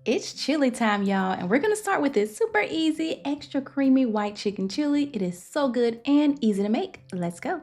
It's chili time, y'all, and we're gonna start with this super easy, extra creamy white chicken chili. It is so good and easy to make. Let's go.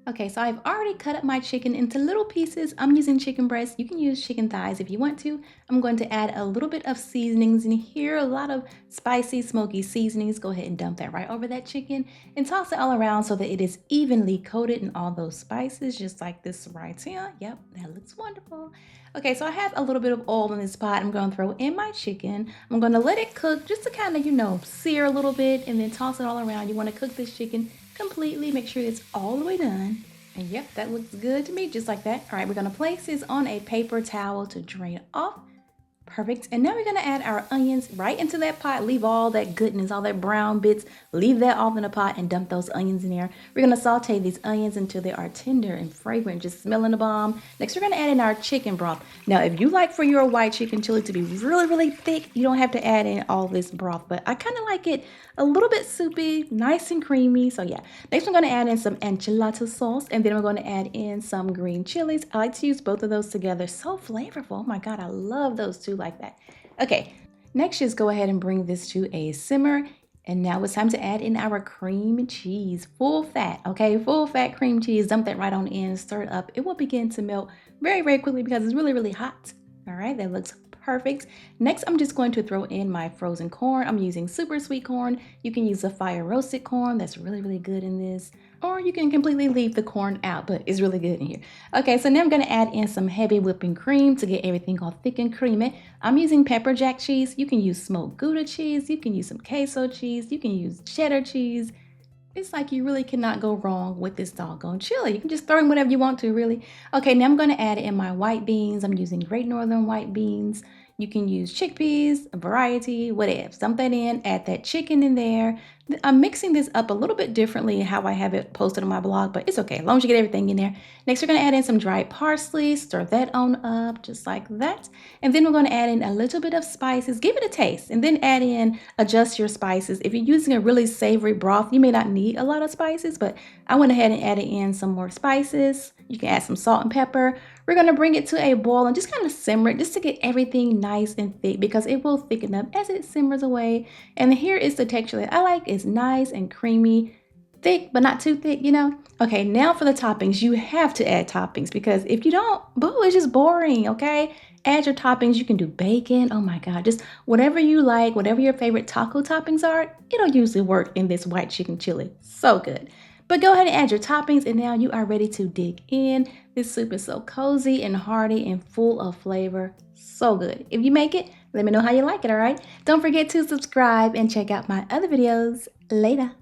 Okay, so I've already cut up my chicken into little pieces. I'm using chicken breast. You can use chicken thighs if you want to. I'm going to add a little bit of seasonings in here, a lot of spicy, smoky seasonings. Go ahead and dump that right over that chicken and toss it all around so that it is evenly coated in all those spices, just like this right here. Yep, that looks wonderful. Okay, so I have a little bit of oil in this pot. I'm going to throw in my chicken. I'm going to let it cook just to kind of, sear a little bit and then toss it all around. You want to cook this chicken completely. Make sure it's all the way done. And yep, that looks good to me, just like that. All right, we're gonna place this on a paper towel to drain off. Perfect. And now we're gonna add our onions right into that pot. Leave all that goodness, all that brown bits, leave that off in the pot and dump those onions in there. We're gonna saute these onions until they are tender and fragrant, just smelling the bomb. Next, we're gonna add in our chicken broth. Now, if you like for your white chicken chili to be really, really thick, you don't have to add in all this broth, but I kind of like it a little bit soupy, nice and creamy. So yeah, next I'm gonna add in some enchilada sauce, and then I'm gonna add in some green chilies. I like to use both of those together. So flavorful. Oh my God, I love those two like that. Okay, next just go ahead and bring this to a simmer. And now it's time to add in our cream cheese, full fat, okay? Full fat cream cheese, dump that right on in, stir it up. It will begin to melt very, very quickly because it's really, really hot. All right, that looks perfect. Next, I'm just going to throw in my frozen corn. I'm using super sweet corn. You can use a fire roasted corn. That's really, really good in this. Or you can completely leave the corn out, but it's really good in here. Okay, so now I'm gonna add in some heavy whipping cream to get everything all thick and creamy. I'm using pepper jack cheese. You can use smoked Gouda cheese. You can use some queso cheese. You can use cheddar cheese. It's like you really cannot go wrong with this doggone chili. You can just throw in whatever you want to, really. Okay, now I'm gonna add in my white beans. I'm using Great Northern white beans. You can use chickpeas, a variety, whatever. Dump that in, add that chicken in there. I'm mixing this up a little bit differently how I have it posted on my blog, but it's okay, as long as you get everything in there. Next, we're gonna add in some dried parsley, stir that on up, just like that. And then we're gonna add in a little bit of spices, give it a taste, and then add in, adjust your spices. If you're using a really savory broth, you may not need a lot of spices, but I went ahead and added in some more spices. You can add some salt and pepper. We're gonna bring it to a boil and just kind of simmer it just to get everything nice and thick because it will thicken up as it simmers away. And here is the texture that I like. It's nice and creamy, thick, but not too thick, Okay, now for the toppings. You have to add toppings because if you don't, boo, it's just boring, okay? Add your toppings. You can do bacon. Oh my God, just whatever you like, whatever your favorite taco toppings are, it'll usually work in this white chicken chili. So good. But go ahead and add your toppings and now you are ready to dig in. This soup is so cozy and hearty and full of flavor. So good. If you make it, let me know how you like it, all right? Don't forget to subscribe and check out my other videos. Later.